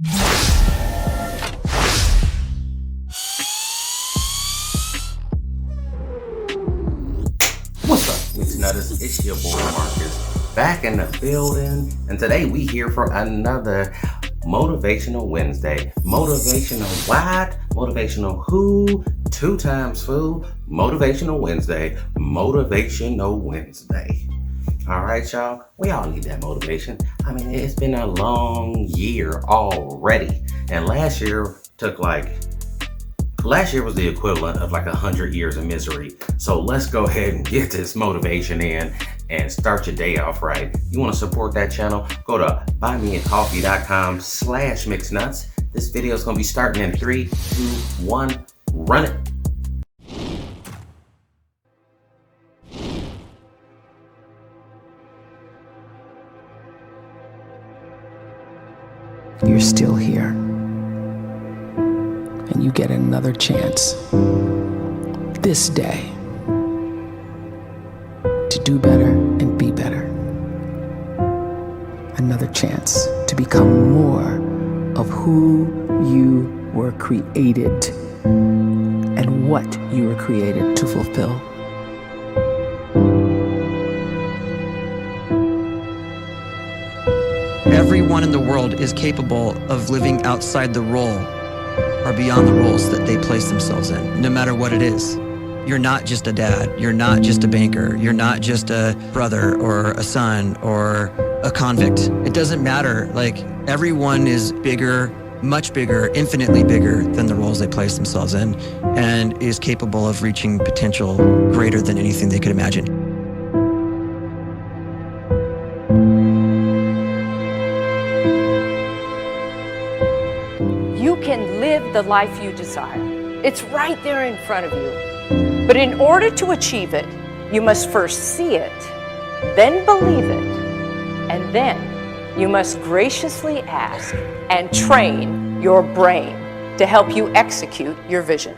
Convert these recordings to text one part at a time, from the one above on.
What's up, Mix Nutters? It's your boy Marcus, back in the building, and today we here for another Motivational Wednesday. Motivational what? Motivational who? 2 times who? Motivational Wednesday. Motivational Wednesday. All right, y'all. We all need that motivation. I mean, it's been a long year already, and last year was the equivalent of like 100 years of misery. So let's go ahead and get this motivation in and start your day off right. You want to support that channel? Go to buymeacoffee.com/mixnuts. This video is going to be starting in 3, 2, 1, run it. You're still here, and you get another chance this day to do better and be better. Another chance to become more of who you were created and what you were created to fulfill. Everyone in the world is capable of living outside the role or beyond the roles that they place themselves in, no matter what it is. You're not just a dad, you're not just a banker, you're not just a brother or a son or a convict. It doesn't matter. Like, everyone is bigger, much bigger, infinitely bigger than the roles they place themselves in, and is capable of reaching potential greater than anything they could imagine. You can live the life you desire. It's right there in front of you. But in order to achieve it, you must first see it, then believe it, and then you must graciously ask and train your brain to help you execute your vision.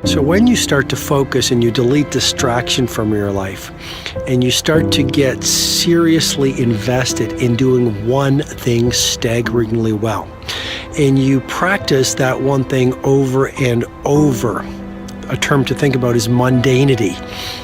So when you start to focus and you delete distraction from your life, and you start to get seriously invested in doing one thing staggeringly well, and you practice that one thing over and over, a term to think about is mundanity.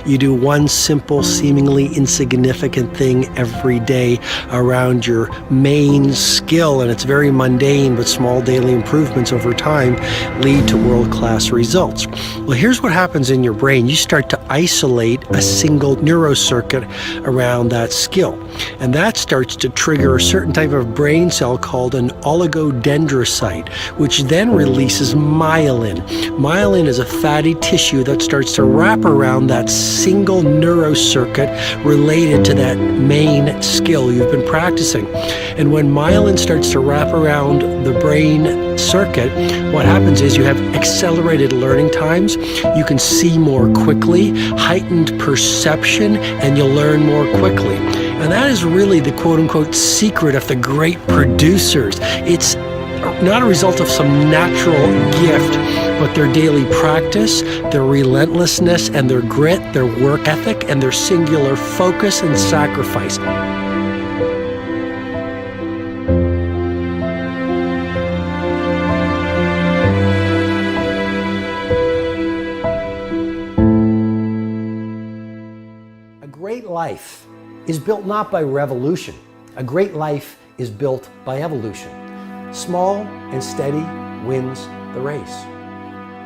You do one simple, seemingly insignificant thing every day around your main skill, and it's very mundane, but small daily improvements over time lead to world-class results. Well, here's what happens in your brain. You start to isolate a single neurocircuit around that skill, and that starts to trigger a certain type of brain cell called an oligodendrocyte, which then releases myelin. Myelin is a fatty tissue that starts to wrap around that single neurocircuit related to that main skill you've been practicing. And when myelin starts to wrap around the brain circuit, what happens is you have accelerated learning times, you can see more quickly, heightened perception, and you'll learn more quickly. And that is really the quote-unquote secret of the great producers. It's not a result of some natural gift, but their daily practice, their relentlessness and their grit, their work ethic, and their singular focus and sacrifice. A great life is built not by revolution. A great life is built by evolution. Small and steady wins the race.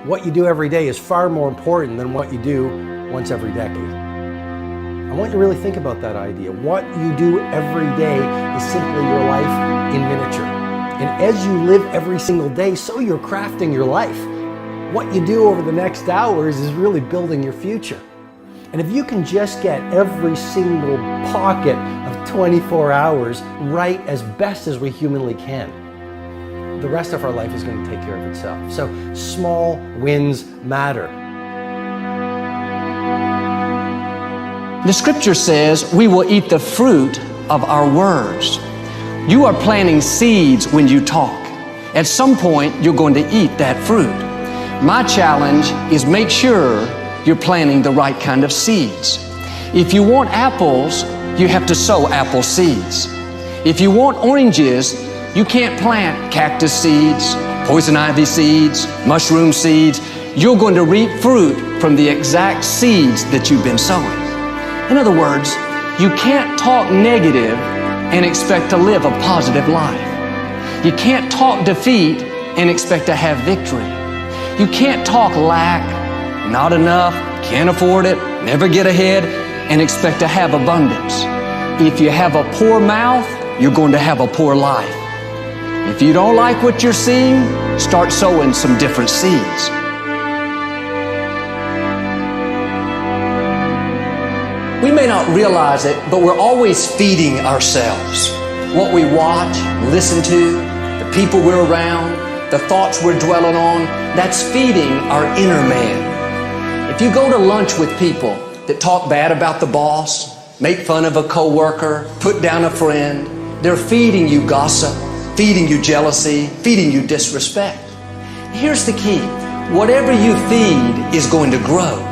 What you do every day is far more important than what you do once every decade. I want you to really think about that idea. What you do every day is simply your life in miniature. And as you live every single day, so you're crafting your life. What you do over the next hours is really building your future. And if you can just get every single pocket of 24 hours right as best as we humanly can, the rest of our life is going to take care of itself. So small wins matter. The scripture says we will eat the fruit of our words. You are planting seeds when you talk. At some point, you're going to eat that fruit. My challenge is make sure you're planting the right kind of seeds. If you want apples, you have to sow apple seeds. If you want oranges, you can't plant cactus seeds, poison ivy seeds, mushroom seeds. You're going to reap fruit from the exact seeds that you've been sowing. In other words, you can't talk negative and expect to live a positive life. You can't talk defeat and expect to have victory. You can't talk lack, not enough, can't afford it, never get ahead, and expect to have abundance. If you have a poor mouth, you're going to have a poor life. If you don't like what you're seeing, start sowing some different seeds. We may not realize it, but we're always feeding ourselves. What we watch, listen to, the people we're around, the thoughts we're dwelling on, that's feeding our inner man. If you go to lunch with people that talk bad about the boss, make fun of a coworker, put down a friend, they're feeding you gossip, feeding you jealousy, feeding you disrespect. Here's the key. Whatever you feed is going to grow.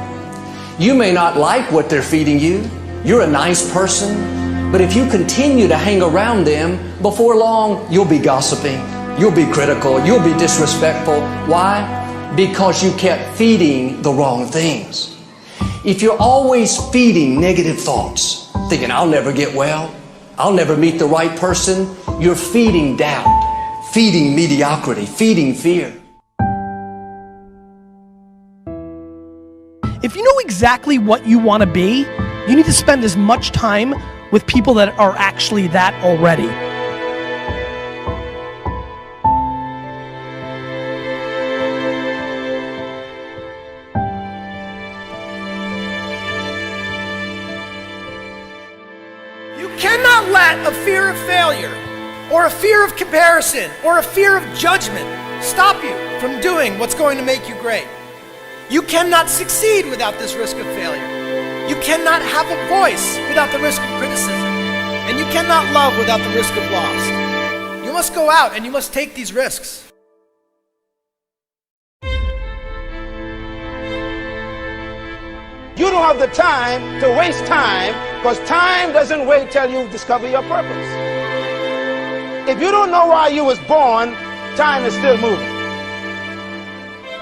You may not like what they're feeding you. You're a nice person. But if you continue to hang around them, before long, you'll be gossiping. You'll be critical. You'll be disrespectful. Why? Because you kept feeding the wrong things. If you're always feeding negative thoughts, thinking, I'll never get well, I'll never meet the right person, you're feeding doubt, feeding mediocrity, feeding fear. If you know exactly what you want to be, you need to spend as much time with people that are actually that already. You cannot let a fear of failure, or a fear of comparison, or a fear of judgment stop you from doing what's going to make you great. You cannot succeed without this risk of failure. You cannot have a voice without the risk of criticism. And you cannot love without the risk of loss. You must go out and you must take these risks. You don't have the time to waste time, because time doesn't wait till you discover your purpose. If you don't know why you was born, time is still moving.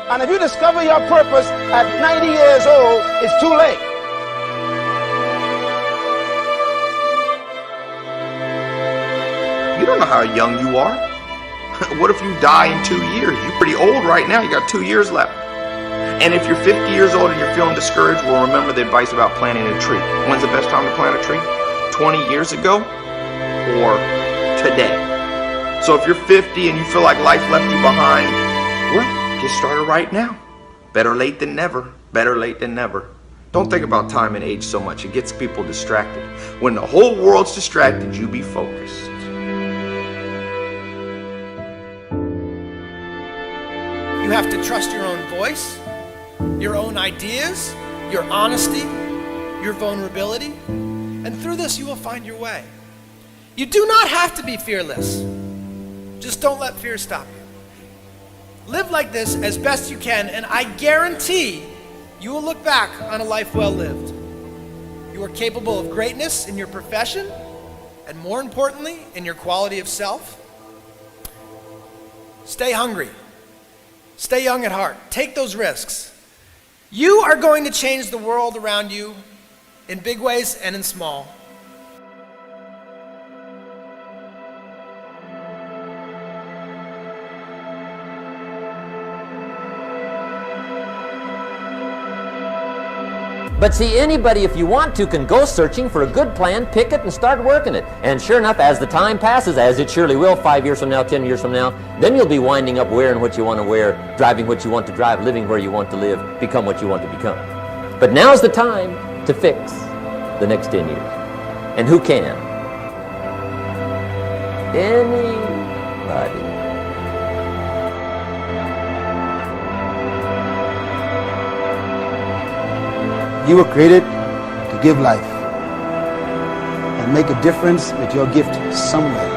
And if you discover your purpose at 90 years old, it's too late. You don't know how young you are. What if you die in 2 years? You're pretty old right now. You got 2 years left. And if you're 50 years old and you're feeling discouraged, well, remember the advice about planting a tree. When's the best time to plant a tree? 20 years ago or today? So if you're 50 and you feel like life left you behind, well, get started right now. Better late than never. Better late than never. Don't think about time and age so much. It gets people distracted. When the whole world's distracted, you be focused. You have to trust your own voice, your own ideas, your honesty, your vulnerability, and through this you will find your way. You do not have to be fearless. Just don't let fear stop you. Live like this as best you can, and I guarantee you will look back on a life well lived. You are capable of greatness in your profession, and more importantly, in your quality of self. Stay hungry. Stay young at heart. Take those risks. You are going to change the world around you in big ways and in small. But see, anybody, if you want to, can go searching for a good plan, pick it, and start working it. And sure enough, as the time passes, as it surely will 5 years from now, 10 years from now, then you'll be winding up wearing what you want to wear, driving what you want to drive, living where you want to live, become what you want to become. But now's the time to fix the next 10 years. And who can? Anybody. You were created to give life and make a difference with your gift somewhere.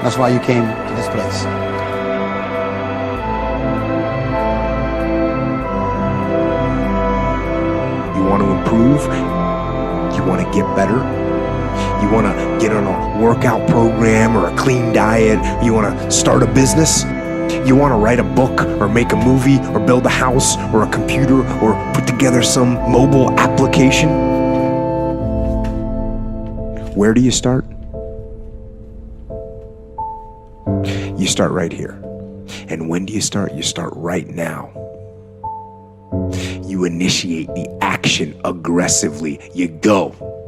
That's why you came to this place. You want to improve? You want to get better? You want to get on a workout program or a clean diet? You want to start a business? You want to write a book or make a movie or build a house or a computer or put together some mobile application? Where do you start? You start right here. And when do you start? You start right now. You initiate the action aggressively. You go.